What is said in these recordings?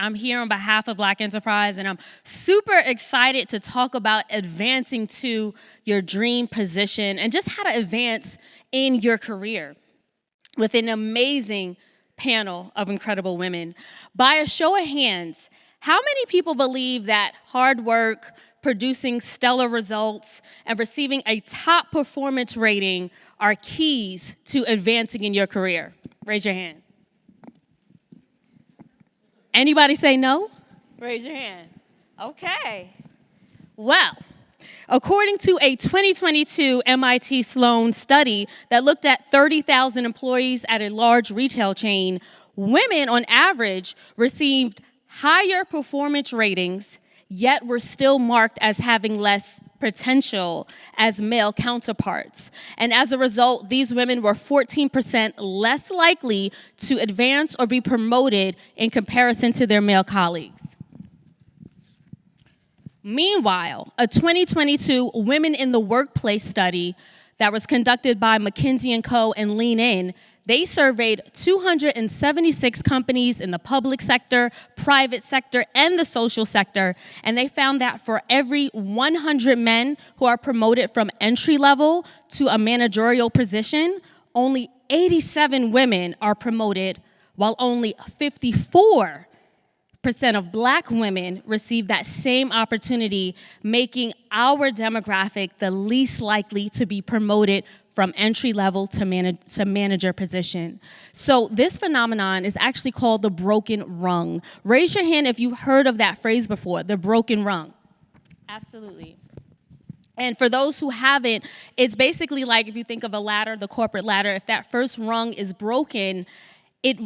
I'm here on behalf of Black Enterprise, and I'm super excited to talk about advancing to your dream position and just how to advance in your career with an amazing panel of incredible women. By a show of hands, how many people believe that hard work, producing stellar results, and receiving a top performance rating are keys to advancing in your career? Raise your hand. Anybody say no? Raise your hand. Okay. Well, according to a 2022 MIT Sloan study that looked at 30,000 employees at a large retail chain, women on average received higher performance ratings, yet were still marked as having less potential as male counterparts. And as a result, these women were 14% less likely to advance or be promoted in comparison to their male colleagues. Meanwhile, a 2022 Women in the Workplace study that was conducted by McKinsey & Co. and Lean In, they surveyed 276 companies in the public sector, private sector, and the social sector, and they found that for every 100 men who are promoted from entry level to a managerial position, only 87 women are promoted, while only 54% of Black women receive that same opportunity, making our demographic the least likely to be promoted from entry level to manager position. So this phenomenon is actually called the broken rung. Raise your hand if you've heard of that phrase before, the broken rung. Absolutely. And for those who haven't, it's basically like if you think of a ladder, the corporate ladder, if that first rung is broken, it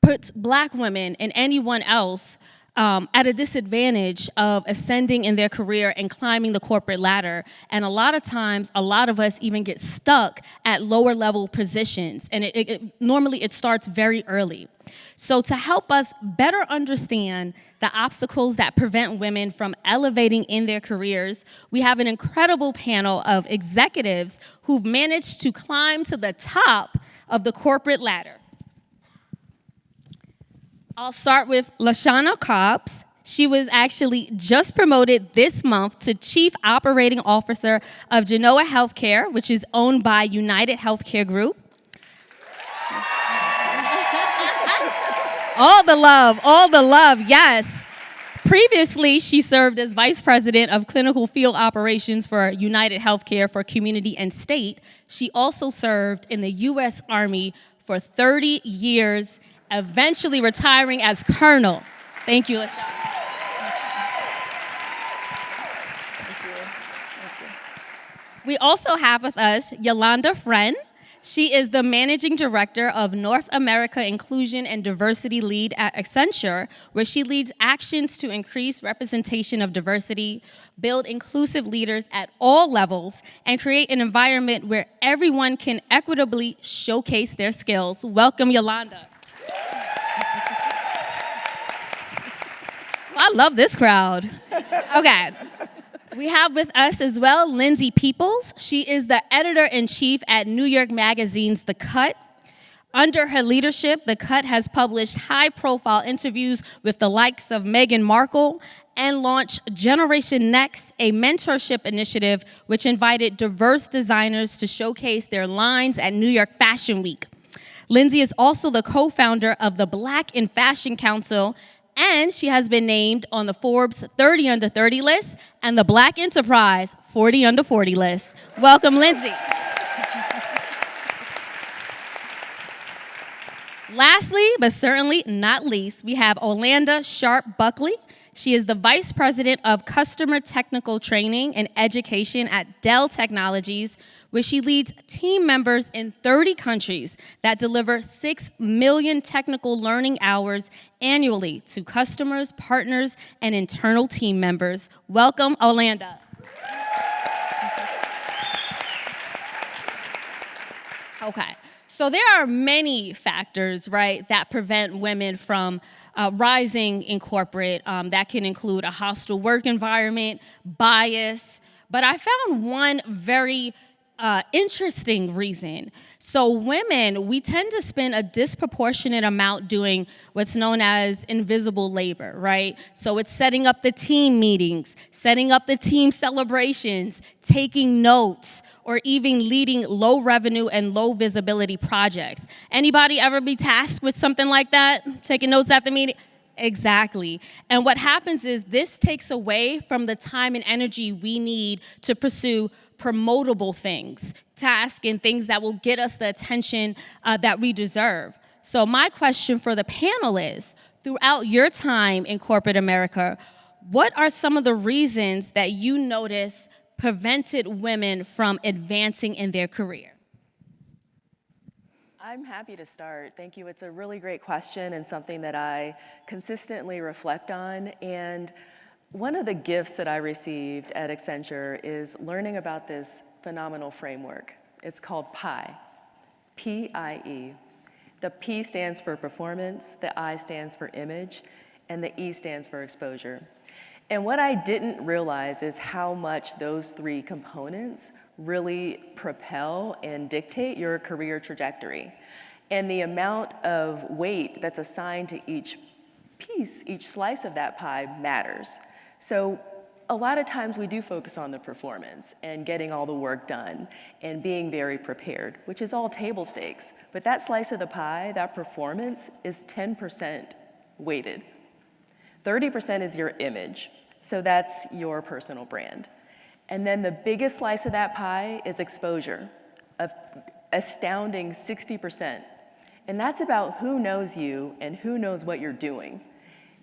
puts Black women and anyone else at a disadvantage of ascending in their career and climbing the corporate ladder. And a lot of times, a lot of us even get stuck at lower level positions. And normally it starts very early. So to help us better understand the obstacles that prevent women from elevating in their careers, we have an incredible panel of executives who've managed to climb to the top of the corporate ladder. I'll start with Lashanda Cobbs. She was actually just promoted this month to Chief Operating Officer of Genoa Healthcare, which is owned by UnitedHealth Group. All the love, yes. Previously, she served as Vice President of Clinical Field Operations for UnitedHealth for Community and State. She also served in the U.S. Army for 30 years, eventually retiring as Colonel. Thank you, Lashanda. Thank you. We also have with us Yolanda. She is the Managing Director of North America Inclusion and Diversity Lead at Accenture, where she leads actions to increase representation of diversity, build inclusive leaders at all levels, and create an environment where everyone can equitably showcase their skills. Welcome, Yolanda. I love this crowd. Okay. We have with us as well Lindsay. She is the editor-in-chief at New York Magazine's The Cut. Under her leadership, The Cut has published high-profile interviews with the likes of Meghan Markle and launched Generation Next, a mentorship initiative which invited diverse designers to showcase their lines at New York Fashion Week. Lindsay is also the co-founder of the Black in Fashion Council, and she has been named on the Forbes 30 Under 30 list and the Black Enterprise 40 Under 40 list. Welcome, Lindsay. Lastly, but certainly not least, we have Olanda Sharp-Buckley. She is the Vice President of Customer Technical Training and Education at Dell Technologies, where she leads team members in 30 countries that deliver 6 million technical learning hours annually to customers, partners, and internal team members. Welcome, Olanda. Okay. So there are many factors, right, that prevent women from rising in corporate. That can include a hostile work environment, bias. But I found one very interesting reason. So women, we tend to spend a disproportionate amount doing what's known as invisible labor, right? So it's setting up the team meetings, setting up the team celebrations, taking notes, or even leading low revenue and low visibility projects. Anybody ever be tasked with something like that? Taking notes at the meeting? Exactly. And what happens is this takes away from the time and energy we need to pursue promotable things, tasks, and things that will get us the attention that we deserve. So my question for the panel is, throughout your time in corporate America, what are some of the reasons that you notice prevented women from advancing in their career? I'm happy to start. Thank you. It's a really great question and something that I consistently reflect on. And one of the gifts that I received at Accenture is learning about this phenomenal framework. It's called PIE, P-I-E. The P stands for performance, the I stands for image, and the E stands for exposure. And what I didn't realize is how much those three components really propel and dictate your career trajectory. And the amount of weight that's assigned to each piece, each slice of that pie matters. So a lot of times we do focus on the performance and getting all the work done and being very prepared, which is all table stakes. But that slice of the pie, that performance, is 10% weighted. 30% is your image, so that's your personal brand. And then the biggest slice of that pie is exposure, of astounding 60%. And that's about who knows you and who knows what you're doing.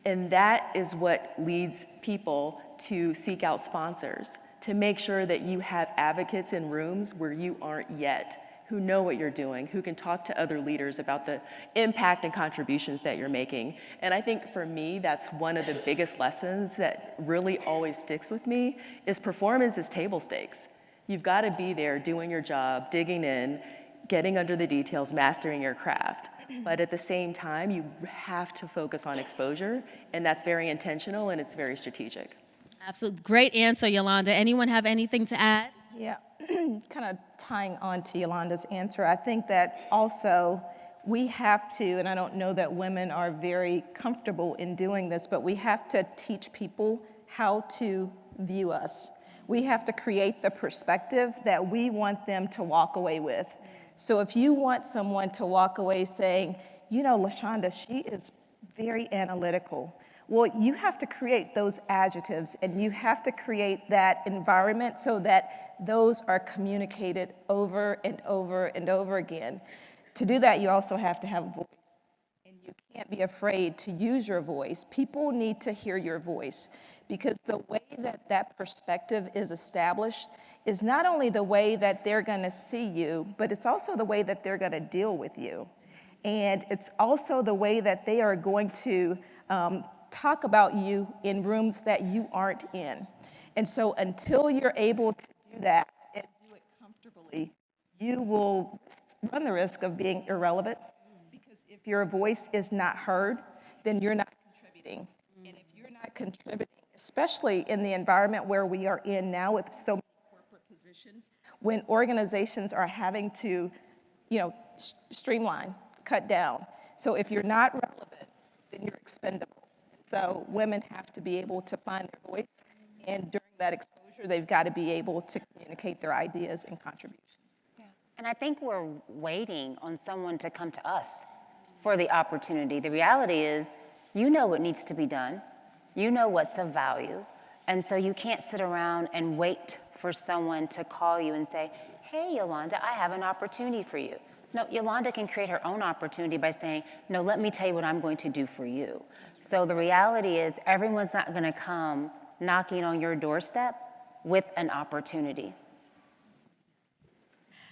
And that is what leads people to seek out sponsors, to make sure that you have advocates in rooms where you aren't yet, who know what you're doing, who can talk to other leaders about the impact and contributions that you're making. And I think for me, that's one of the biggest lessons that really always sticks with me, is performance is table stakes. You've got to be there doing your job, digging in, getting under the details, mastering your craft. But at the same time, you have to focus on exposure, and that's very intentional and it's very strategic. Absolutely. Great answer, Yolanda. Anyone have anything to add? Yeah, kind of tying on to Yolanda's answer, I think that also we have to, and I don't know that women are very comfortable in doing this, but we have to teach people how to view us. We have to create the perspective that we want them to walk away with. So if you want someone to walk away saying, you know, Lashanda, she is very analytical. Well, you have to create those adjectives and you have to create that environment so that those are communicated over and over and over again. To do that, you also have to have a voice. And you can't be afraid to use your voice. People need to hear your voice because the way that that perspective is established is not only the way that they're going to see you, but it's also the way that they're going to deal with you. And it's also the way that they are going to talk about you in rooms that you aren't in. And so until you're able to do that and do it comfortably, you will run the risk of being irrelevant, because if your voice is not heard, then you're not contributing. And if you're not contributing, especially in the environment where we are in now with so many corporate positions, when organizations are having to, streamline, cut down. So if you're not relevant, then you're expendable. So women have to be able to find their voice, and during that exposure, they've got to be able to communicate their ideas and contributions. Yeah. And I think we're waiting on someone to come to us for the opportunity. The reality is, you know what needs to be done. You know what's of value. And so you can't sit around and wait for someone to call you and say, hey, Yolanda, I have an opportunity for you. No, Yolanda can create her own opportunity by saying, no, let me tell you what I'm going to do for you. So the reality is everyone's not going to come knocking on your doorstep with an opportunity.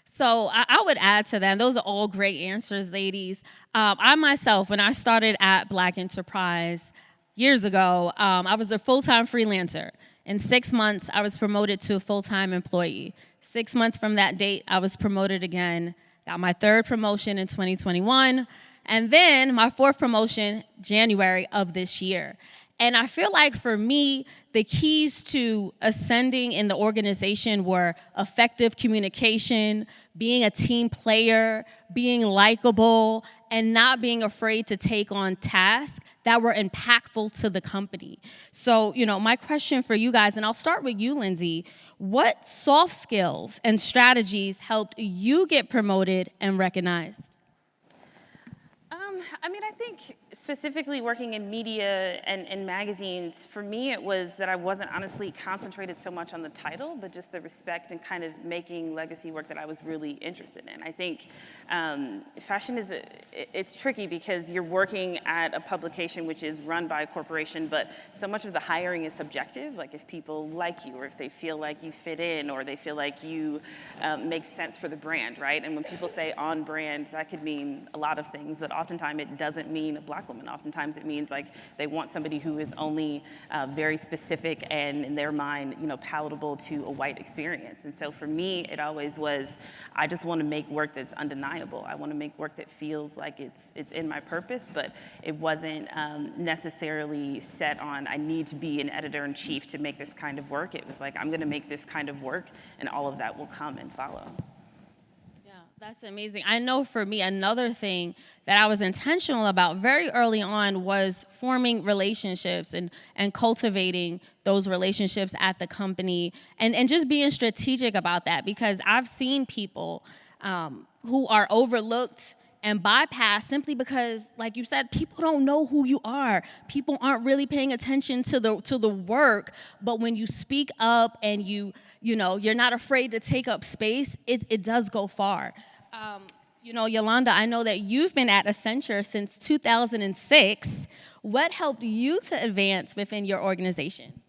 So I would add to that, those are all great answers, ladies. I myself, when I started at Black Enterprise years ago, I was a full-time freelancer. In 6 months, I was promoted to a full-time employee. 6 months from that date, I was promoted again. Got my third promotion in 2021, And then my fourth promotion, January of this year. And I feel like for me, the keys to ascending in the organization were effective communication, being a team player, being likable, and not being afraid to take on tasks that were impactful to the company. So, my question for you guys, and I'll start with you, Lindsay, what soft skills and strategies helped you get promoted and recognized? I think specifically working in media and magazines, for me it was that I wasn't honestly concentrated so much on the title, but just the respect and kind of making legacy work that I was really interested in. I think fashion it's tricky because you're working at a publication which is run by a corporation, but so much of the hiring is subjective, like if people like you or if they feel like you fit in or they feel like you make sense for the brand, right? And when people say on brand, that could mean a lot of things, but oftentimes it doesn't mean a Black woman. Oftentimes it means like they want somebody who is only very specific and in their mind, palatable to a white experience. And so for me, it always was, I just want to make work that's undeniable. I want to make work that feels like it's in my purpose, but it wasn't necessarily set on, I need to be an editor-in-chief to make this kind of work. It was like, I'm going to make this kind of work and all of that will come and follow. That's amazing. I know for me, another thing that I was intentional about very early on was forming relationships and cultivating those relationships at the company and just being strategic about that, because I've seen people who are overlooked and bypassed simply because, like you said, people don't know who you are. People aren't really paying attention to the work, but when you speak up and you're not afraid to take up space, it does go far. Yolanda, I know that you've been at Accenture since 2006. What helped you to advance within your organization?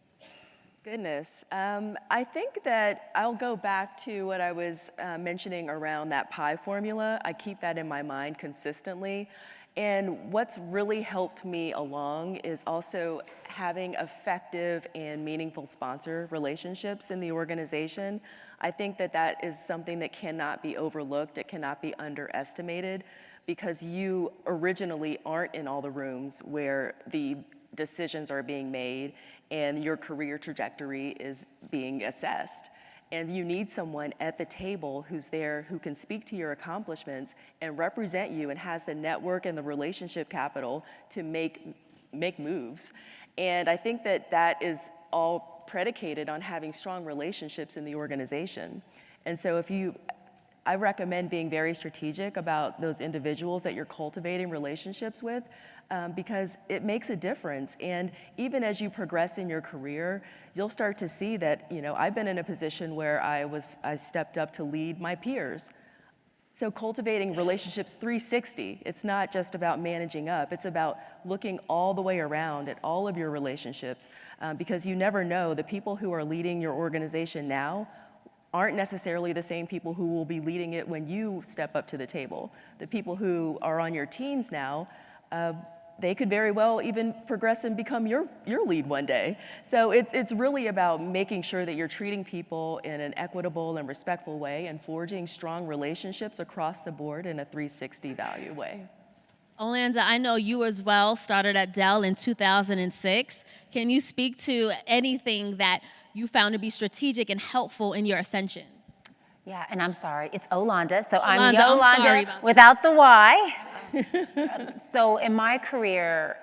Goodness. I think that I'll go back to what I was mentioning around that pie formula. I keep that in my mind consistently. And what's really helped me along is also having effective and meaningful sponsor relationships in the organization. I think that is something that cannot be overlooked, it cannot be underestimated, because you originally aren't in all the rooms where the decisions are being made and your career trajectory is being assessed. And you need someone at the table who's there, who can speak to your accomplishments and represent you and has the network and the relationship capital to make moves. And I think that is all predicated on having strong relationships in the organization. And so I recommend being very strategic about those individuals that you're cultivating relationships with, because it makes a difference. And even as you progress in your career, you'll start to see that, I've been in a position where I stepped up to lead my peers. So cultivating relationships 360, it's not just about managing up, it's about looking all the way around at all of your relationships, because you never know, the people who are leading your organization now aren't necessarily the same people who will be leading it when you step up to the table. The people who are on your teams now, they could very well even progress and become your lead one day. So it's really about making sure that you're treating people in an equitable and respectful way and forging strong relationships across the board in a 360 value way. Olanda, I know you as well started at Dell in 2006. Can you speak to anything that you found to be strategic and helpful in your ascension? Yeah, and I'm sorry, it's Olanda, so Olanda, I'm Yolanda I'm sorry about without the Y. So in my career,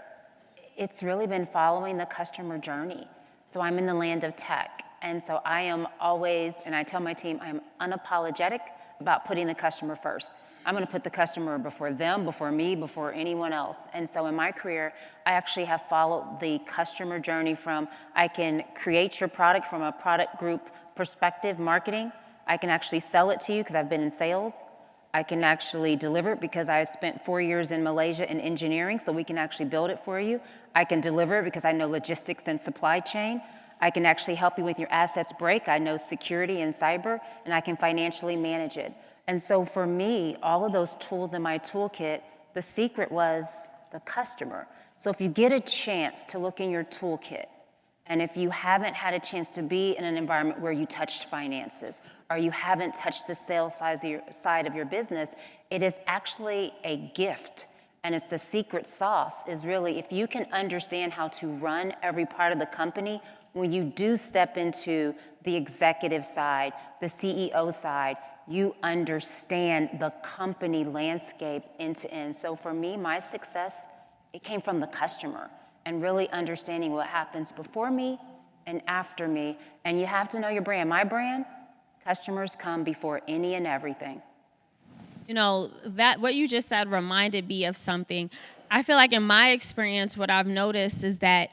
it's really been following the customer journey. So I'm in the land of tech, and so I am always, and I tell my team, I'm unapologetic about putting the customer first. I'm gonna put the customer before them, before me, before anyone else. And so in my career, I actually have followed the customer journey from, I can create your product from a product group perspective, marketing. I can actually sell it to you because I've been in sales. I can actually deliver it because I spent 4 years in Malaysia in engineering, so we can actually build it for you. I can deliver it because I know logistics and supply chain. I can actually help you with your assets break. I know security and cyber, and I can financially manage it. And so for me, all of those tools in my toolkit, the secret was the customer. So if you get a chance to look in your toolkit, and if you haven't had a chance to be in an environment where you touched finances, or you haven't touched the sales side of your business, it is actually a gift And it's the secret sauce is really, if you can understand how to run every part of the company, when you do step into the executive side, the CEO side, you understand the company landscape end to end. So for me, my success, it came from the customer and really understanding what happens before me and after me. And you have to know your brand. My brand, customers come before any and everything. You know, that what you just said reminded me of something. I feel like in my experience, what I've noticed is that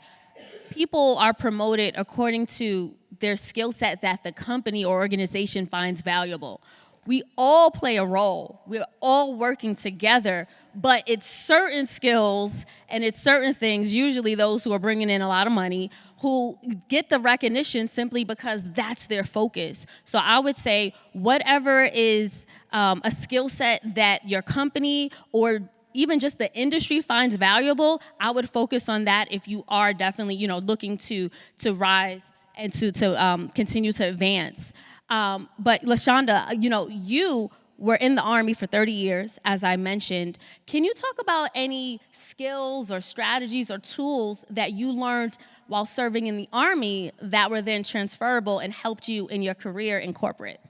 people are promoted according to their skill set that the company or organization finds valuable. We all play a role. We're all working together, but it's certain skills and it's certain things, usually those who are bringing in a lot of money, who get the recognition simply because that's their focus. So I would say whatever is a skill set that your company or even just the industry finds valuable, I would focus on that if you are definitely, looking to rise and to continue to advance. But Lashanda, you were in the Army for 30 years, as I mentioned. Can you talk about any skills or strategies or tools that you learned while serving in the Army that were then transferable and helped you in your career in corporate?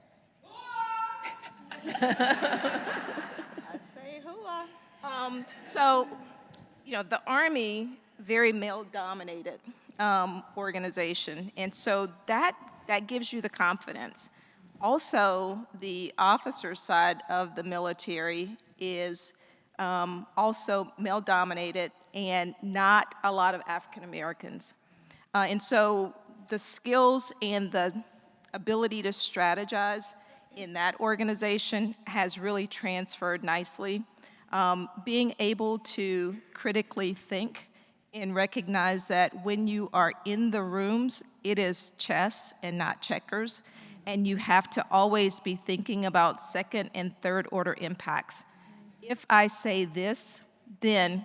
I say hooah. So, the Army, very male-dominated organization, and so that gives you the confidence. Also, the officer side of the military is also male-dominated and not a lot of African Americans. And so the skills and the ability to strategize in that organization has really transferred nicely. Being able to critically think and recognize that when you are in the rooms, it is chess and not checkers, and you have to always be thinking about second and third order impacts. If I say this, then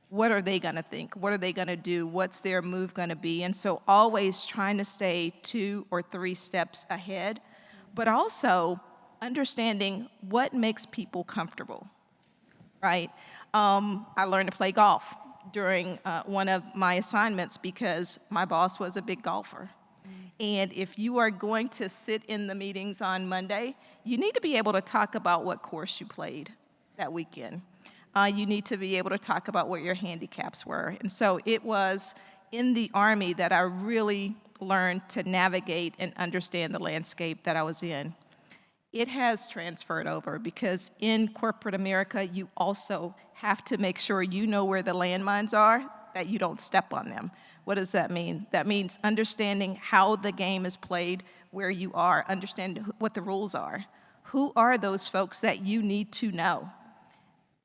what are they gonna think? What are they gonna do? What's their move gonna be? And so always trying to stay 2 or 3 steps ahead, but also understanding what makes people comfortable, right? I learned to play golf during one of my assignments because my boss was a big golfer. And if you are going to sit in the meetings on Monday, you need to be able to talk about what course you played that weekend. You need to be able to talk about what your handicaps were. And so it was in the Army that I really learned to navigate and understand the landscape that I was in. It has transferred over because in corporate America, you also have to make sure you know where the landmines are, that you don't step on them. What does that mean? That means understanding how the game is played, where you are, understand what the rules are. Who are those folks that you need to know?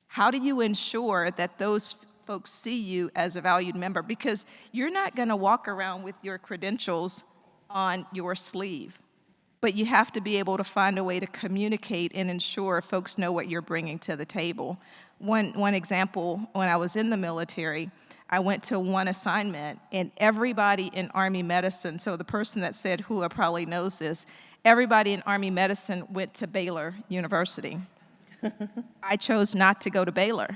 How do you ensure that those folks see you as a valued member? Because you're not gonna walk around with your credentials on your sleeve, but you have to be able to find a way to communicate and ensure folks know what you're bringing to the table. One example, when I was in the military, I went to one assignment, and everybody in Army medicine, so the person that said who probably knows this, everybody in Army medicine went to Baylor University. I chose not to go to Baylor.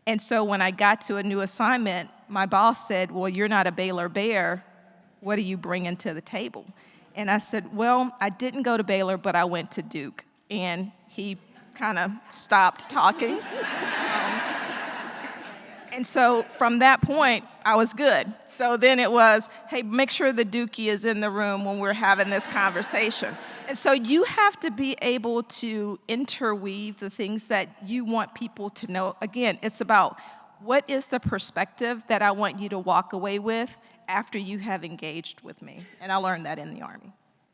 And so when I got to a new assignment, my boss said, well, you're not a Baylor Bear. What are you bringing to the table? And I said, well, I didn't go to Baylor, but I went to Duke. And he kind of stopped talking. And so from that point, I was good. So then it was, hey, make sure the Dookie is in the room when we're having this conversation. And so you have to be able to interweave the things that you want people to know. Again, it's about what is the perspective that I want you to walk away with after you have engaged with me. And I learned that in the Army.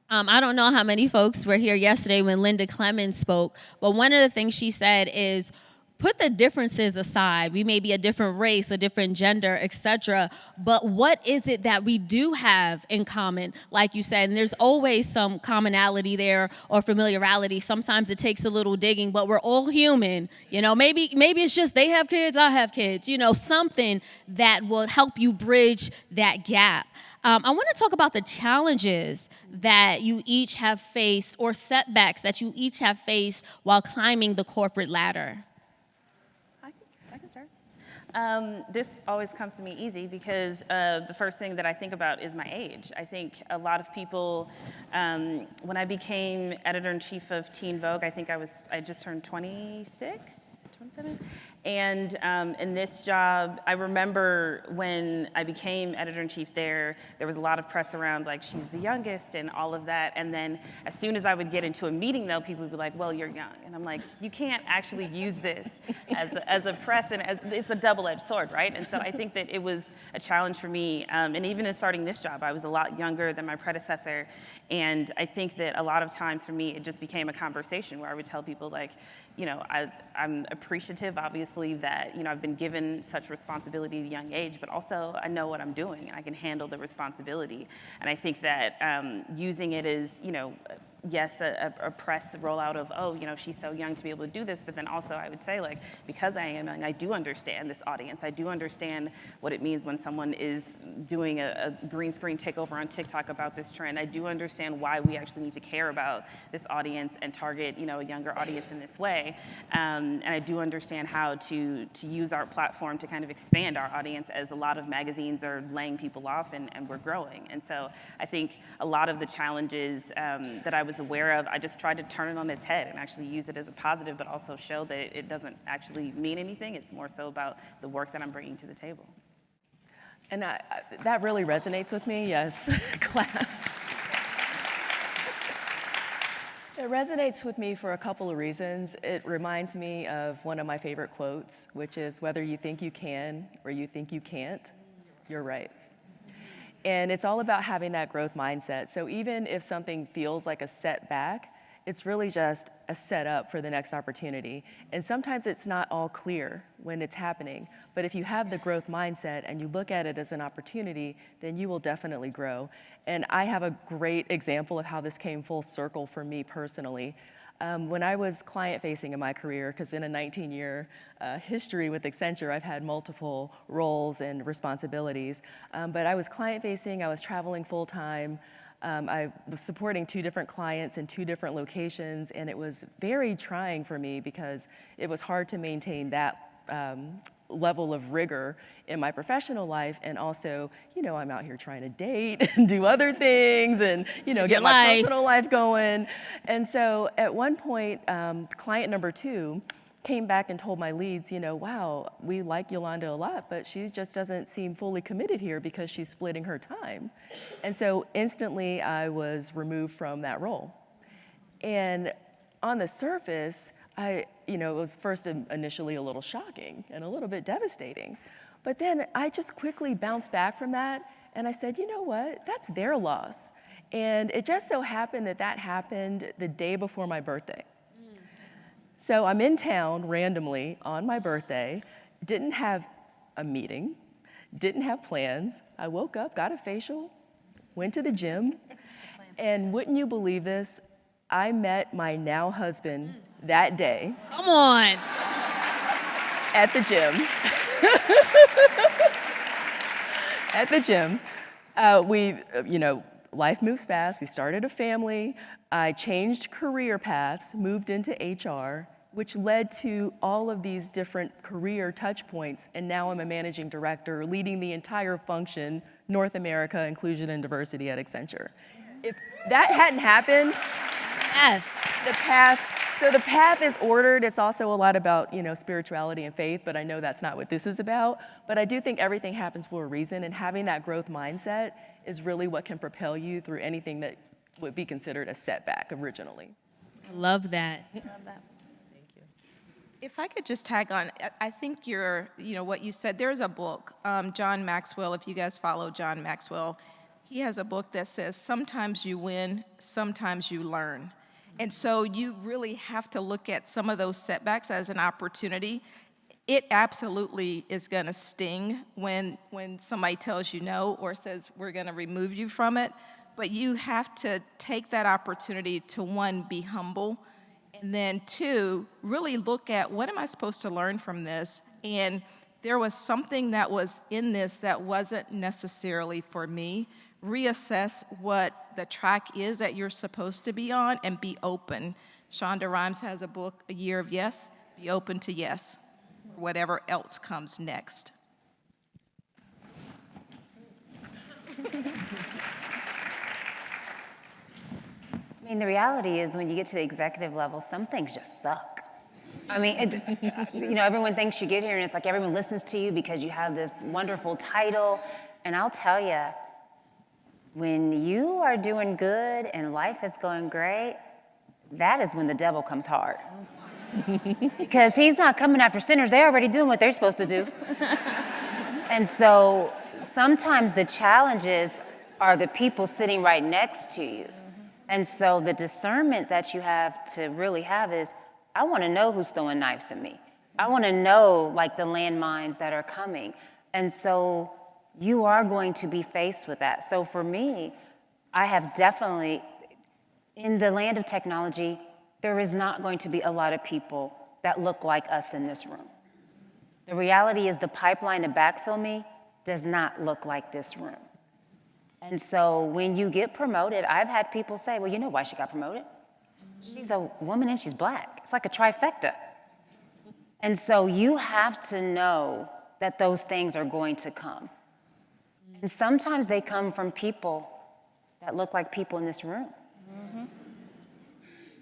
I don't know how many folks were here yesterday when Linda Clemens spoke, but one of the things she said is, put the differences aside. We may be a different race, a different gender, etc. But what is it that we do have in common? Like you said, and there's always some commonality there or familiarity. Sometimes it takes a little digging, but we're all human. Maybe it's just they have kids, I have kids. Something that will help you bridge that gap. I want to talk about the challenges that you each have faced or setbacks that you each have faced while climbing the corporate ladder. I can start. This always comes to me easy because the first thing that I think about is my age. I think a lot of people, when I became editor-in-chief of Teen Vogue, I just turned 26, 27? And in this job, I remember when I became editor-in-chief there was a lot of press around, like, she's the youngest and all of that. And then as soon as I would get into a meeting, though, people would be like, well, you're young. And I'm like, you can't actually use this as a press, and it's a double-edged sword, right? And so I think that it was a challenge for me. And even in starting this job, I was a lot younger than my predecessor. And I think that a lot of times for me, it just became a conversation where I would tell people, like, you know, I'm appreciative, obviously, that, you know, I've been given such responsibility at a young age, but also I know what I'm doing and I can handle the responsibility. And I think that using it as, you know, yes, a press rollout of, oh, you know, she's so young to be able to do this, but then also I would say, like, because I am young, I do understand this audience. I do understand what it means when someone is doing a green screen takeover on TikTok about this trend. I do understand why we actually need to care about this audience and target, you know, a younger audience in this way. And I do understand how to use our platform to kind of expand our audience, as a lot of magazines are laying people off and we're growing. And so I think a lot of the challenges that I was aware of, I just tried to turn it on its head and actually use it as a positive, but also show that it doesn't actually mean anything. It's more so about the work that I'm bringing to the table. And that really resonates with me, yes. Clap. It resonates with me for a couple of reasons. It reminds me of one of my favorite quotes, which is, whether you think you can or you think you can't, you're right. And it's all about having that growth mindset. So even if something feels like a setback, it's really just a setup for the next opportunity. And sometimes it's not all clear when it's happening, but if you have the growth mindset and you look at it as an opportunity, then you will definitely grow. And I have a great example of how this came full circle for me personally. When I was client-facing in my career, because in a 19-year history with Accenture, I've had multiple roles and responsibilities, but I was client-facing, I was traveling full-time, I was supporting 2 different clients in 2 different locations, and it was very trying for me because it was hard to maintain that level of rigor in my professional life, and also, you know, I'm out here trying to date and do other things and, you know, get my personal life going. And so at one point, client number 2 came back and told my leads, you know, wow, we like Yolanda a lot, but she just doesn't seem fully committed here because she's splitting her time. And so instantly I was removed from that role. And on the surface, it was first initially a little shocking and a little bit devastating. But then I just quickly bounced back from that, and I said, you know what, that's their loss. And it just so happened that happened the day before my birthday. So I'm in town randomly on my birthday, didn't have a meeting, didn't have plans. I woke up, got a facial, went to the gym, and wouldn't you believe this, I met my now husband that day. Come on. At the gym. At the gym. Life moves fast. We started a family. I changed career paths, moved into HR, which led to all of these different career touch points. And now I'm a managing director leading the entire function, North America, Inclusion and Diversity at Accenture. If that hadn't happened, Yes. the path is ordered. It's also a lot about, spirituality and faith, but I know that's not what this is about. But I do think everything happens for a reason, and having that growth mindset is really what can propel you through anything that would be considered a setback originally. I love that. Thank you. If I could just tag on, I think what you said, there's a book, John Maxwell, if you guys follow John Maxwell, he has a book that says, sometimes you win, sometimes you learn. And so you really have to look at some of those setbacks as an opportunity. It absolutely is going to sting when somebody tells you no or says we're going to remove you from it. But you have to take that opportunity to, 1, be humble, and then 2, really look at what am I supposed to learn from this? And there was something that was in this that wasn't necessarily for me. Reassess what the track is that you're supposed to be on and be open. Shonda Rhimes has a book, A Year of Yes. Be open to yes. whatever else comes next. I mean, the reality is when you get to the executive level, some things just suck. I mean, everyone thinks you get here and it's like everyone listens to you because you have this wonderful title. And I'll tell you, when you are doing good and life is going great, that is when the devil comes hard. Because he's not coming after sinners. They're already doing what they're supposed to do. And so sometimes the challenges are the people sitting right next to you. And so the discernment that you have to really have is, I want to know who's throwing knives at me. I want to know, like, the landmines that are coming. And so you are going to be faced with that. So for me, I have definitely, in the land of technology, there is not going to be a lot of people that look like us in this room. The reality is the pipeline to backfill me does not look like this room. And so when you get promoted, I've had people say, well, you know why she got promoted? She's a woman and she's black. It's like a trifecta. And so you have to know that those things are going to come. And sometimes they come from people that look like people in this room.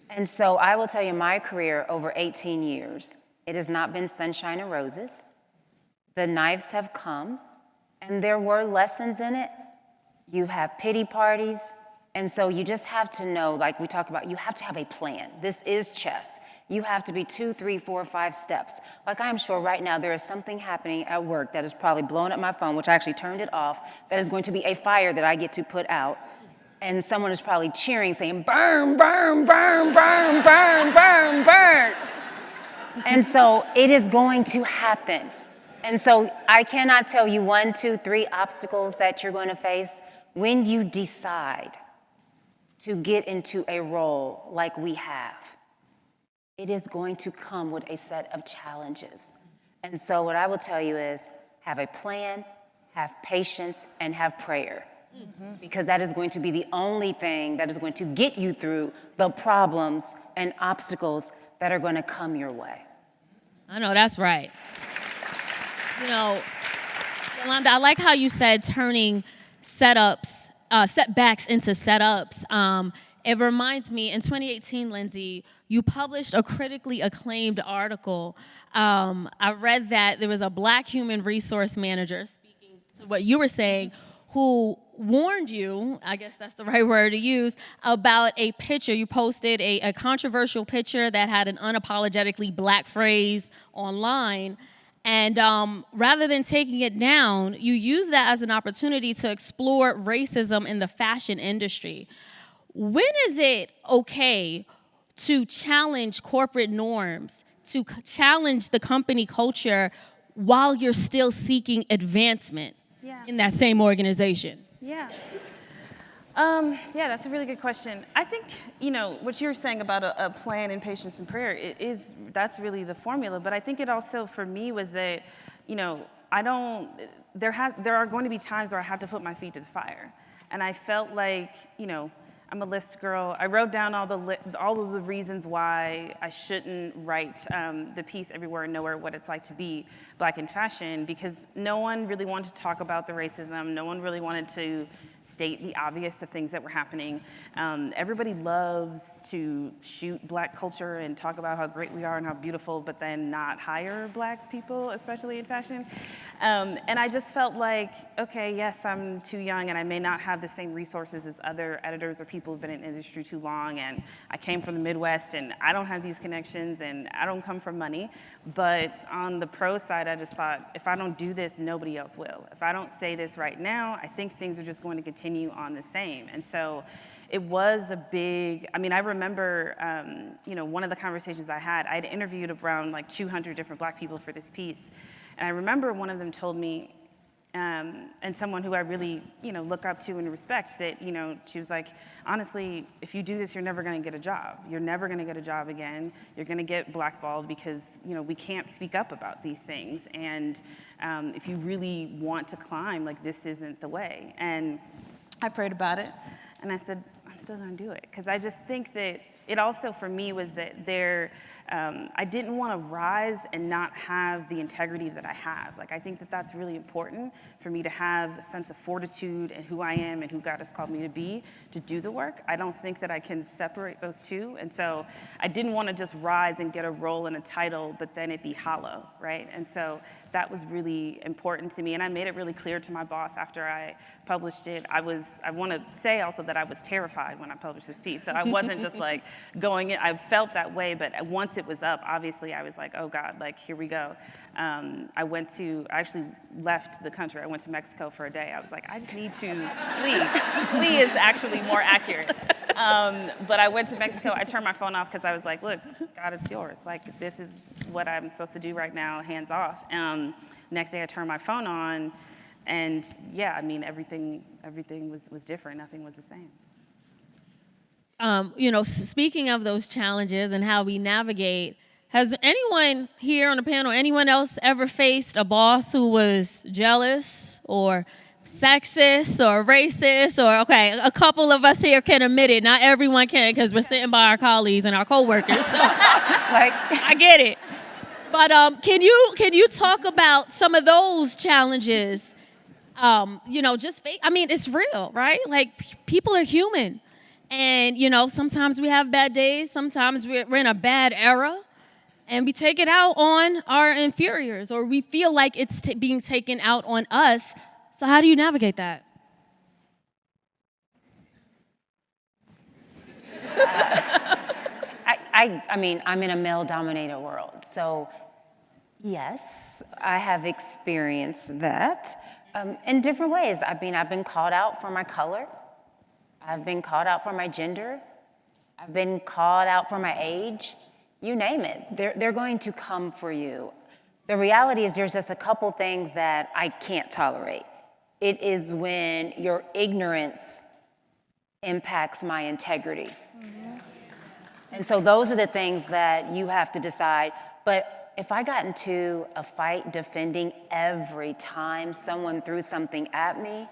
And so I will tell you, my career over 18 years, it has not been sunshine and roses. The knives have come, and there were lessons in it. You have pity parties, and so you just have to know, like we talk about, you have to have a plan. This is chess. You have to be 2, 3, 4, 5 steps. Like I'm sure right now there is something happening at work that is probably blowing up my phone, which I actually turned it off, that is going to be a fire that I get to put out. And someone is probably cheering, saying, burn, burn, burn, burn, burn, burn, burn. And so it is going to happen. And so I cannot tell you 1, 2, 3 obstacles that you're going to face. When you decide to get into a role like we have, it is going to come with a set of challenges. And so what I will tell you is have a plan, have patience, and have prayer. Because that is going to be the only thing that is going to get you through the problems and obstacles that are going to come your way. I know, that's right. You know, Yolanda, I like how you said turning setbacks into setups. It reminds me, in 2018, Lindsay, you published a critically acclaimed article. I read that there was a Black human resource manager, speaking to what you were saying, who warned you, I guess that's the right word to use, about a picture. You posted a controversial picture that had an unapologetically Black phrase online. And rather than taking it down, you use that as an opportunity to explore racism in the fashion industry. When is it okay to challenge corporate norms, to challenge the company culture while you're still seeking advancement in that same organization? Yeah, that's a really good question. I think, what you were saying about a plan and patience and prayer that's really the formula. But I think it also, for me, was that, there are going to be times where I have to put my feet to the fire. And I felt like, I'm a list girl. I wrote down all of the reasons why I shouldn't write the piece Everywhere and Nowhere, what it's like to be Black in fashion, because no one really wanted to talk about the racism. No one really wanted to state the obvious of things that were happening. Everybody loves to shoot Black culture and talk about how great we are and how beautiful, but then not hire Black people, especially in fashion. And I just felt like, okay, yes, I'm too young and I may not have the same resources as other editors or people who've been in the industry too long, and I came from the Midwest and I don't have these connections and I don't come from money. But on the pro side, I just thought, if I don't do this, nobody else will. If I don't say this right now, I think things are just going to continue on the same. And so it was a big, I remember, one of the conversations I had interviewed around like 200 different Black people for this piece. And I remember one of them told me, and someone who I really, look up to and respect, that, she was like, honestly, if you do this, you're never going to get a job. You're never going to get a job again. You're going to get blackballed because, we can't speak up about these things. And if you really want to climb, like, this isn't the way. And I prayed about it, and I said, I'm still going to do it, because I just think that it also for me was that I didn't want to rise and not have the integrity that I have. Like, I think that that's really important for me to have a sense of fortitude and who I am and who God has called me to be to do the work. I don't think that I can separate those two. And so I didn't want to just rise and get a role and a title, but then it be hollow, right? And so that was really important to me. And I made it really clear to my boss after I published it. I want to say also that I was terrified when I published this piece. So I wasn't just like going in, I felt that way, but once it was up, obviously I was like, oh God, like here we go. I actually left the country. I went to Mexico for a day. I was like, I just need to flee. Flee is actually more accurate. But I went to Mexico. I turned my phone off because I was like, look, God, it's yours. Like, this is what I'm supposed to do right now, hands off. Next day I turned my phone on, and yeah, I mean, everything was different. Nothing was the same. Speaking of those challenges and how we navigate, has anyone here on the panel, anyone else ever faced a boss who was jealous or sexist or racist? Or, okay, a couple of us here can admit it. Not everyone can, because we're sitting by our colleagues and our coworkers. So, like, I get it. But can you talk about some of those challenges? It's real, right? Like, people are human. And, sometimes we have bad days. Sometimes we're in a bad era. And we take it out on our inferiors, or we feel like it's being taken out on us. So how do you navigate that? I'm in a male-dominated world. So, yes, I have experienced that in different ways. I've been called out for my color. I've been called out for my gender. I've been called out for my age. You name it. They're going to come for you. The reality is there's just a couple things that I can't tolerate. It is when your ignorance impacts my integrity. Mm-hmm. And so those are the things that you have to decide. But if I got into a fight defending every time someone threw something at me,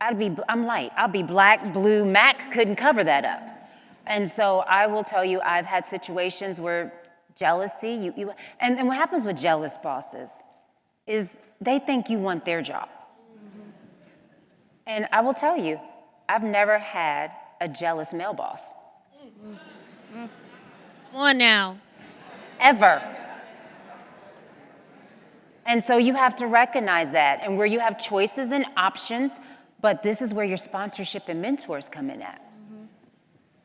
I'm light. I'll be black, blue. Mac couldn't cover that up. And so I will tell you, I've had situations where jealousy, and what happens with jealous bosses is they think you want their job. Mm-hmm. And I will tell you, I've never had a jealous male boss. Mm-hmm. Come on now. Ever. And so you have to recognize that, and where you have choices and options, but this is where your sponsorship and mentors come in at. Mm-hmm.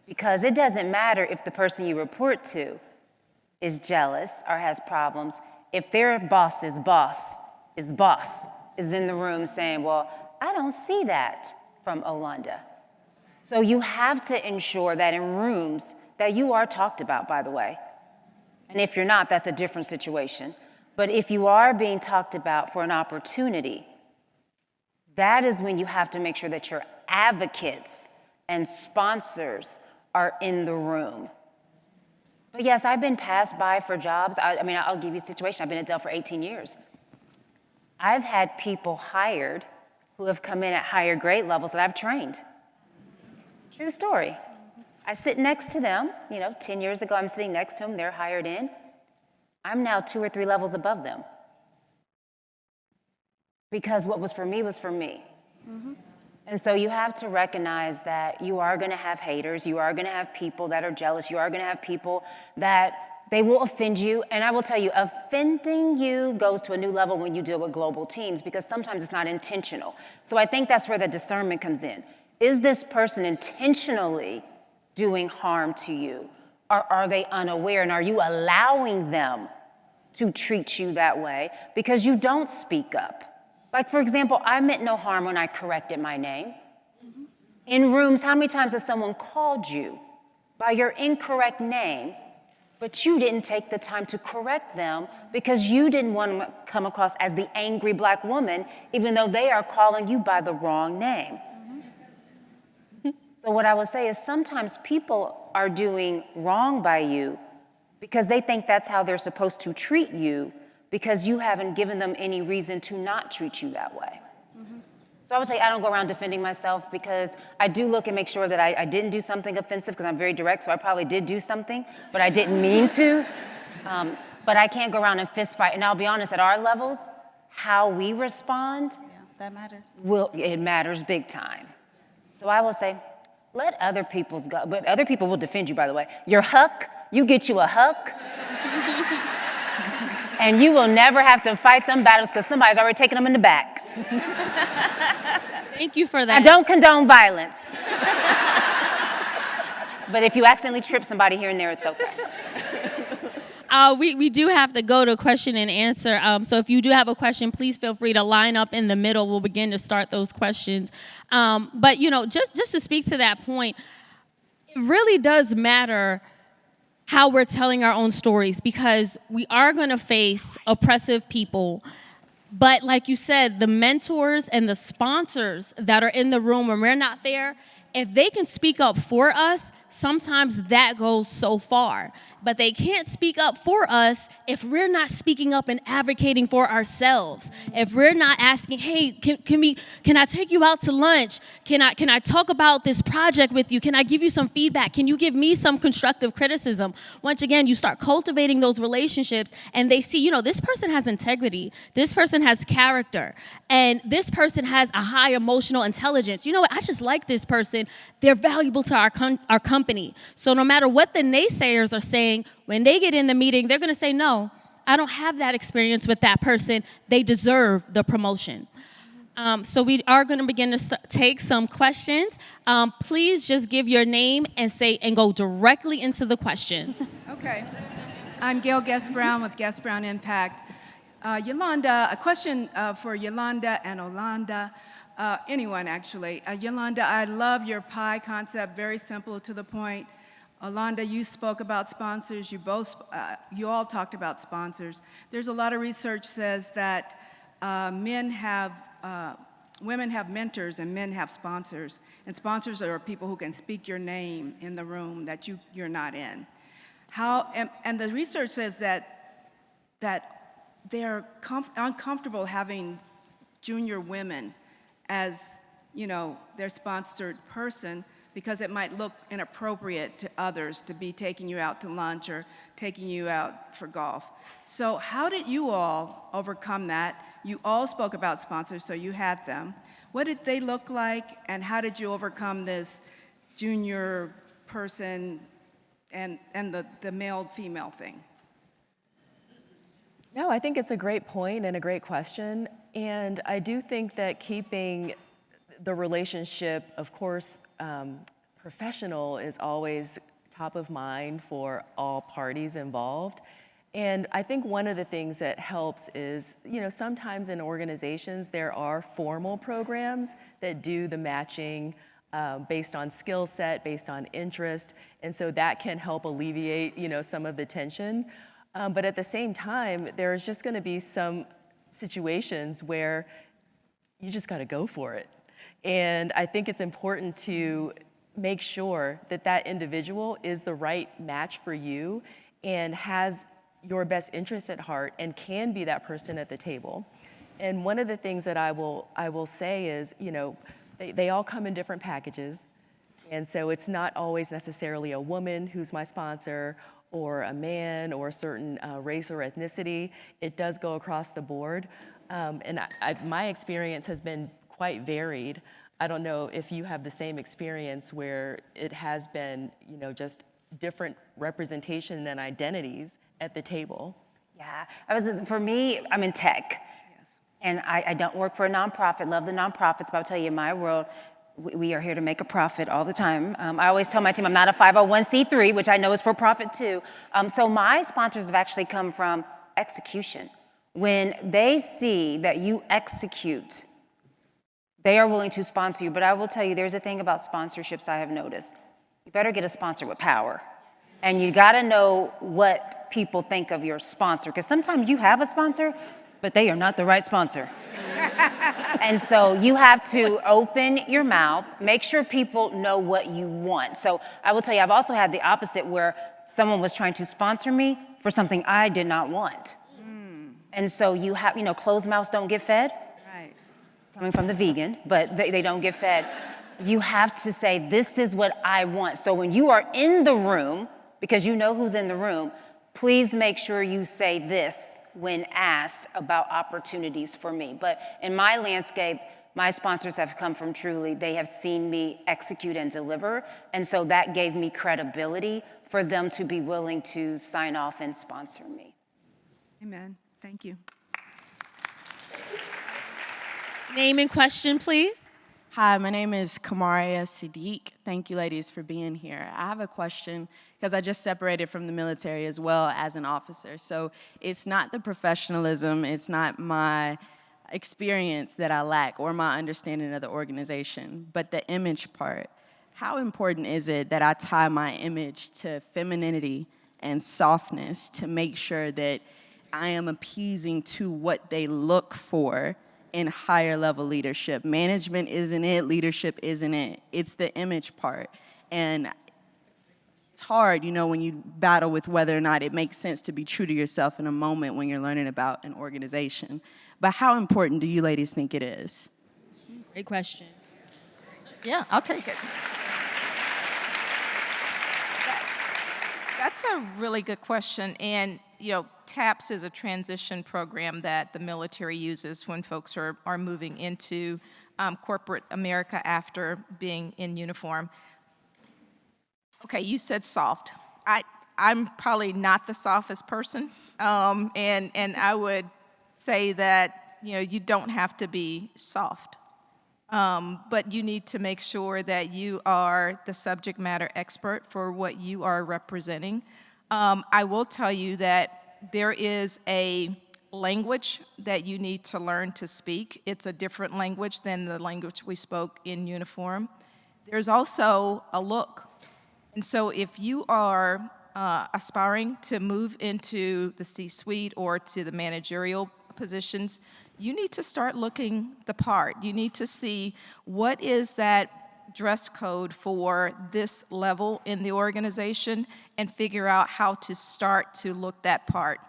Because it doesn't matter if the person you report to is jealous or has problems. If their boss's boss is in the room saying, well, I don't see that from Olanda. So you have to ensure that in rooms that you are talked about, by the way. And if you're not, that's a different situation. But if you are being talked about for an opportunity, that is when you have to make sure that your advocates and sponsors are in the room. But yes, I've been passed by for jobs. I'll give you a situation. I've been at Dell for 18 years. I've had people hired who have come in at higher grade levels that I've trained. True story. I sit next to them. 10 years ago, I'm sitting next to them. They're hired in. I'm now 2 or 3 levels above them. Because what was for me was for me. Mm-hmm. And so you have to recognize that you are going to have haters. You are going to have people that are jealous. You are going to have people that they will offend you. And I will tell you, offending you goes to a new level when you deal with global teams, because sometimes it's not intentional. So I think that's where the discernment comes in. Is this person intentionally doing harm to you? Or are they unaware? And are you allowing them to treat you that way because you don't speak up? Like, for example, I meant no harm when I corrected my name. Mm-hmm. In rooms, how many times has someone called you by your incorrect name, but you didn't take the time to correct them because you didn't want to come across as the angry black woman, even though they are calling you by the wrong name? Mm-hmm. So what I would say is sometimes people are doing wrong by you because they think that's how they're supposed to treat you, because you haven't given them any reason to not treat you that way. Mm-hmm. So I would tell you, I don't go around defending myself because I do look and make sure that I didn't do something offensive because I'm very direct, so I probably did do something, but I didn't mean to. But I can't go around and fist fight. And I'll be honest, at our levels, how we respond, That matters. it matters big time. So I will say, let other people's go, but other people will defend you, by the way. Your huck, you get you a huck, and you will never have to fight them battles because somebody's already taken them in the back. Thank you for I that. don't condone violence. But if you accidentally trip somebody here and there, it's okay. We do have to go to question and answer. So if you do have a question, please feel free to line up in the middle. We'll begin to start those questions. But just to speak to that point, it really does matter how we're telling our own stories because we are going to face oppressive people. But like you said, the mentors and the sponsors that are in the room when we're not there, if they can speak up for us, sometimes that goes so far. But they can't speak up for us if we're not speaking up and advocating for ourselves. If we're not asking, hey, can I take you out to lunch? Can I talk about this project with you? Can I give you some feedback? Can you give me some constructive criticism? Once again, you start cultivating those relationships and they see, this person has integrity. This person has character. And this person has a high emotional intelligence. You know what? I just like this person. They're valuable to our company. So no matter what the naysayers are saying, when they get in the meeting, they're going to say, no, I don't have that experience with that person. They deserve the promotion. So we are going to begin to take some questions. Please just give your name and go directly into the question. Okay. I'm Gail Guest-Brown with Guest-Brown Impact. Yolanda, a question for Yolanda and Olanda. Anyone, actually. Yolanda, I love your pie concept, very simple to the point. Olanda, you spoke about sponsors. You all talked about sponsors. There's a lot of research says that women have mentors and men have sponsors. And sponsors are people who can speak your name in the room that you're not in. And the research says that they're uncomfortable having junior women as, their sponsored person because it might look inappropriate to others to be taking you out to lunch or taking you out for golf. So how did you all overcome that? You all spoke about sponsors, so you had them. What did they look like, and how did you overcome this junior person and the male-female thing? No, I think it's a great point and a great question. And I do think that keeping the relationship, of course, professional is always top of mind for all parties involved. And I think one of the things that helps is, sometimes in organizations there are formal programs that do the matching based on skill set, based on interest. And so that can help alleviate, some of the tension. But at the same time, there's just going to be some situations where you just got to go for it. And I think it's important to make sure that that individual is the right match for you and has your best interests at heart and can be that person at the table. And one of the things that I will say is, they all come in different packages. And so it's not always necessarily a woman who's my sponsor or a man or a certain race or ethnicity. It does go across the board. And my experience has been quite varied. I don't know if you have the same experience where it has been, just different representation and identities at the table. Yeah, for me, I'm in tech. Yes. And I don't work for a nonprofit, love the nonprofits, but I'll tell you, in my world, we are here to make a profit all the time. I always tell my team I'm not a 501c3, which I know is for profit too. So my sponsors have actually come from execution. When they see that you execute, they are willing to sponsor you. But I will tell you, there's a thing about sponsorships I have noticed. You better get a sponsor with power. And you gotta know what people think of your sponsor. Because sometimes you have a sponsor, but they are not the right sponsor. And so you have to open your mouth, make sure people know what you want. So I will tell you, I've also had the opposite where someone was trying to sponsor me for something I did not want. And so you have, closed mouths don't get fed. Right. coming from the vegan, but they don't get fed. You have to say, this is what I want. So when you are in the room, because you know who's in the room, please make sure you say this when asked about opportunities for me. But in my landscape, my sponsors have come from Truly. They have seen me execute and deliver, and so that gave me credibility for them to be willing to sign off and sponsor me. Amen. Thank you. Name and question, please. Hi, my name is Kamaria Siddiq. Thank you, ladies, for being here. I have a question because I just separated from the military as well as an officer. So it's not the professionalism, it's not my experience that I lack or my understanding of the organization, but the image part. How important is it that I tie my image to femininity and softness to make sure that I am appeasing to what they look for in higher level leadership? Management isn't it, leadership isn't it. It's the image part. And it's hard, you know, when you battle with whether or not it makes sense to be true to yourself in a moment when you're learning about an organization. But how important do you ladies think it is? Great question. Yeah, I'll take it. That's a really good question. And, you know, TAPS is a transition program that the military uses when folks are moving into corporate America after being in uniform. Okay, you said soft. I'm probably not the softest person, and I would say that, you know, you don't have to be soft. But you need to make sure that you are the subject matter expert for what you are representing. I will tell you that there is a language that you need to learn to speak. It's a different language than the language we spoke in uniform. There's also a look. And so if you are aspiring to move into the C-suite or to the managerial positions, you need to start looking the part. You need to see what is that dress code for this level in the organization and figure out how to start to look that part.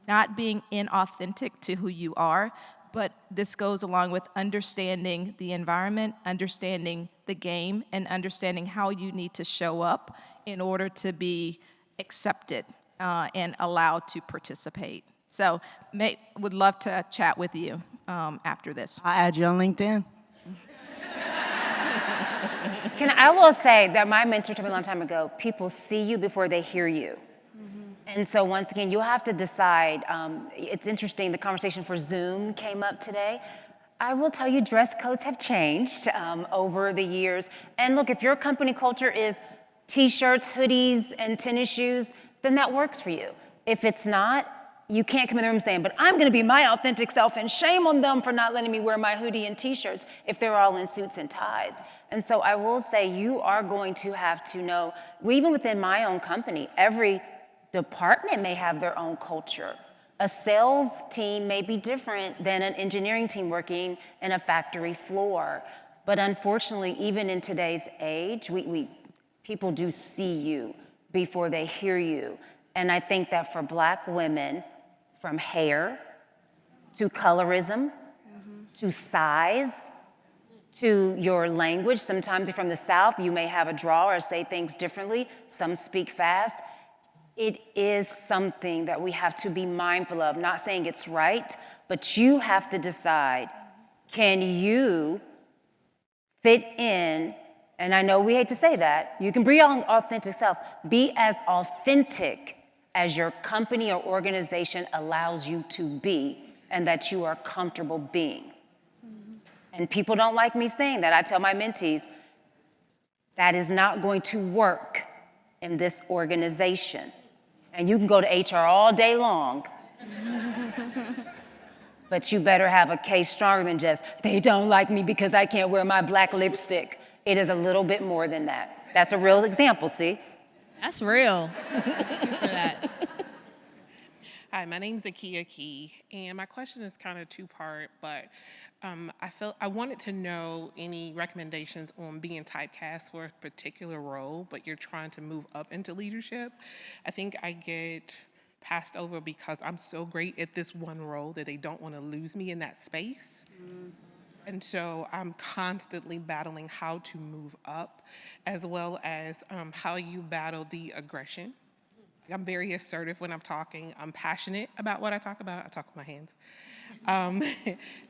Not being inauthentic to who you are, but this goes along with understanding the environment, understanding the game, and understanding how you need to show up in order to be accepted and allowed to participate. So would love to chat with you after this. I'll add you on LinkedIn. I will say that my mentor told me a long time ago, people see you before they hear you. And so once again, you'll have to decide. It's interesting, the conversation for Zoom came up today. I will tell you, dress codes have changed over the years. And look, if your company culture is t-shirts, hoodies, and tennis shoes, then that works for you. If it's not, you can't come in the room saying, but I'm gonna be my authentic self, and shame on them for not letting me wear my hoodie and t-shirts if they're all in suits and ties. And so I will say, you are going to have to know, even within my own company, every department may have their own culture. A sales team may be different than an engineering team working in a factory floor. But unfortunately, even in today's age, people do see you before they hear you. And I think that for Black women, from hair to colorism, to size, to your language, sometimes you're from the South, you may have a draw or say things differently, some speak fast. It is something that we have to be mindful of, not saying it's right, but you have to decide, can you fit in? And I know we hate to say that, you can be your own authentic self, be as authentic as your company or organization allows you to be, and that you are comfortable being. And people don't like me saying that. I tell my mentees, that is not going to work in this organization. And you can go to HR all day long, but you better have a case stronger than just, they don't like me because I can't wear my black lipstick. It is a little bit more than that. That's a real example, see? That's real. Thank you for that. Hi, my name's Akia Key, and my question is kind of two-part, but I wanted to know any recommendations on being typecast for a particular role, but you're trying to move up into leadership. I think I get passed over because I'm so great at this one role that they don't want to lose me in that space. And so I'm constantly battling how to move up, as well as how you battle the aggression. I'm very assertive when I'm talking. I'm passionate about what I talk about. I talk with my hands.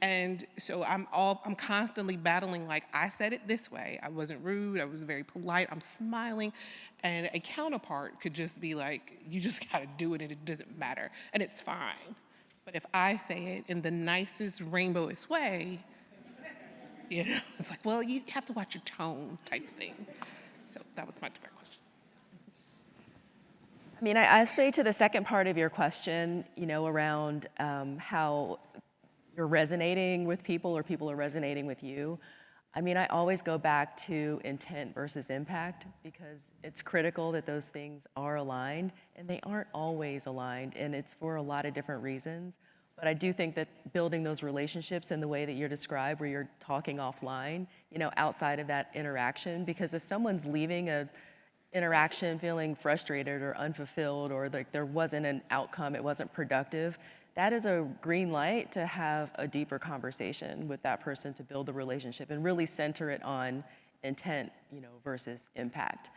And so I'm constantly battling, like, I said it this way. I wasn't rude. I was very polite. I'm smiling. And a counterpart could just be like, you just got to do it and it doesn't matter. And it's fine. But if I say it in the nicest, rainbowish way, you know, it's like, well, you have to watch your tone type thing. So that was my direct question. I mean, I say to the second part of your question, you know, around how you're resonating with people or people are resonating with you. I mean, I always go back to intent versus impact, because it's critical that those things are aligned, and they aren't always aligned, and it's for a lot of different reasons. But I do think that building those relationships in the way that you're described, where you're talking offline, you know, outside of that interaction, because if someone's leaving a interaction feeling frustrated or unfulfilled, or like there wasn't an outcome, it wasn't productive, that is a green light to have a deeper conversation with that person, to build the relationship and really center it on intent, you know, versus impact.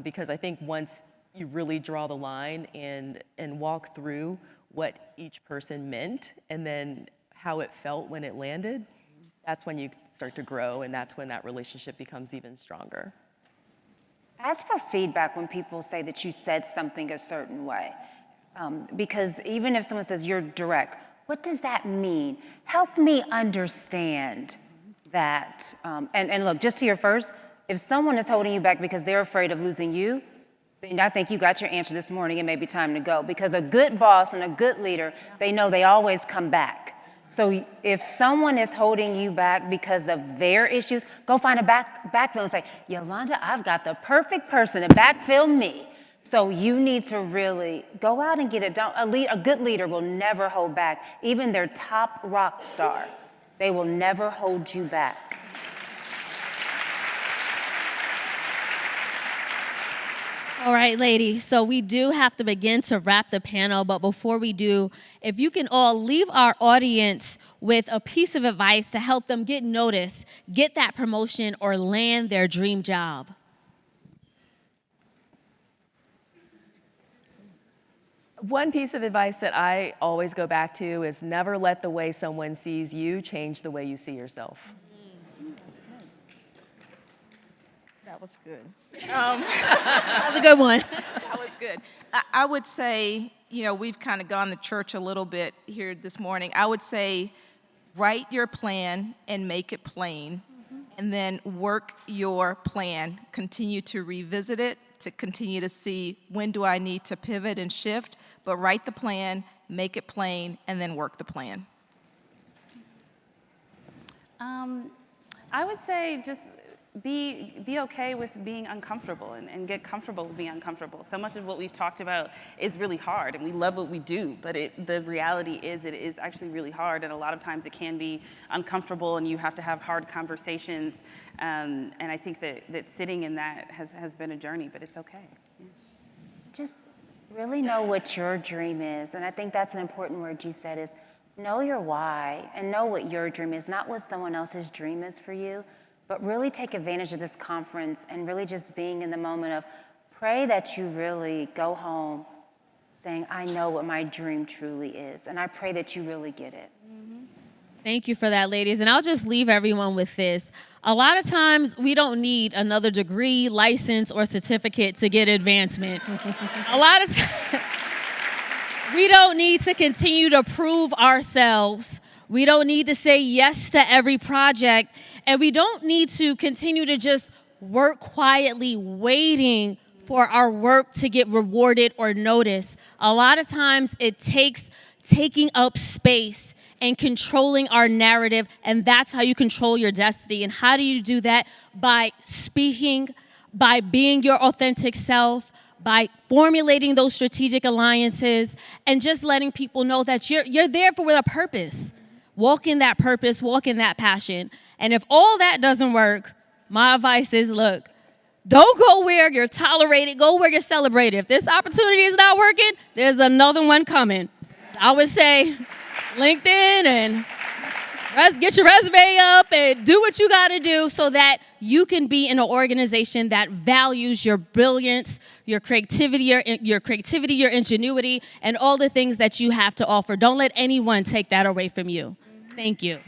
Because I think once you really draw the line and walk through what each person meant and then how it felt when it landed, that's when you start to grow, and that's when that relationship becomes even stronger. Ask for feedback when people say that you said something a certain way. Because even if someone says you're direct, what does that mean? Help me understand that. And look, just to your first, if someone is holding you back because they're afraid of losing you, then I think you got your answer this morning. It may be time to go. Because a good boss and a good leader, they know they always come back. So if someone is holding you back because of their issues, go find a backfill and say, Yolanda, I've got the perfect person to backfill me. So you need to really go out and get it done. A good leader will never hold back. Even their top rock star, they will never hold you back. All right, ladies, so we do have to begin to wrap the panel, but before we do, if you can all leave our audience with a piece of advice to help them get noticed, get that promotion, or land their dream job. One piece of advice that I always go back to is never let the way someone sees you change the way you see yourself. That was good. That was a good one. That was good. I would say, you know, we've kind of gone to church a little bit here this morning. I would say write your plan and make it plain, and then work your plan. Continue to revisit it, to continue to see when do I need to pivot and shift, but write the plan, make it plain, and then work the plan. I would say just be okay with being uncomfortable and get comfortable with being uncomfortable. So much of what we've talked about is really hard, and we love what we do, but the reality is it is actually really hard, and a lot of times it can be uncomfortable, and you have to have hard conversations. And I think that sitting in that has been a journey, but it's okay. Yeah. Just really know what your dream is. And I think that's an important word you said, is know your why and know what your dream is, not what someone else's dream is for you. But really take advantage of this conference and really just being in the moment of pray that you really go home saying, I know what my dream truly is. And I pray that you really get it. Thank you for that, ladies. And I'll just leave everyone with this. A lot of times we don't need another degree, license, or certificate to get advancement. A lot of times we don't need to continue to prove ourselves. We don't need to say yes to every project. And we don't need to continue to just work quietly, waiting for our work to get rewarded or noticed. A lot of times it takes taking up space and controlling our narrative, and that's how you control your destiny. And how do you do that? By speaking, by being your authentic self, by formulating those strategic alliances, and just letting people know that you're there for a purpose. Walk in that purpose, walk in that passion. And if all that doesn't work, my advice is, look, don't go where you're tolerated, go where you're celebrated. If this opportunity is not working, there's another one coming. I would say LinkedIn and Get your resume up and do what you got to do so that you can be in an organization that values your brilliance, your creativity, your ingenuity, and all the things that you have to offer. Don't let anyone take that away from you. Thank you.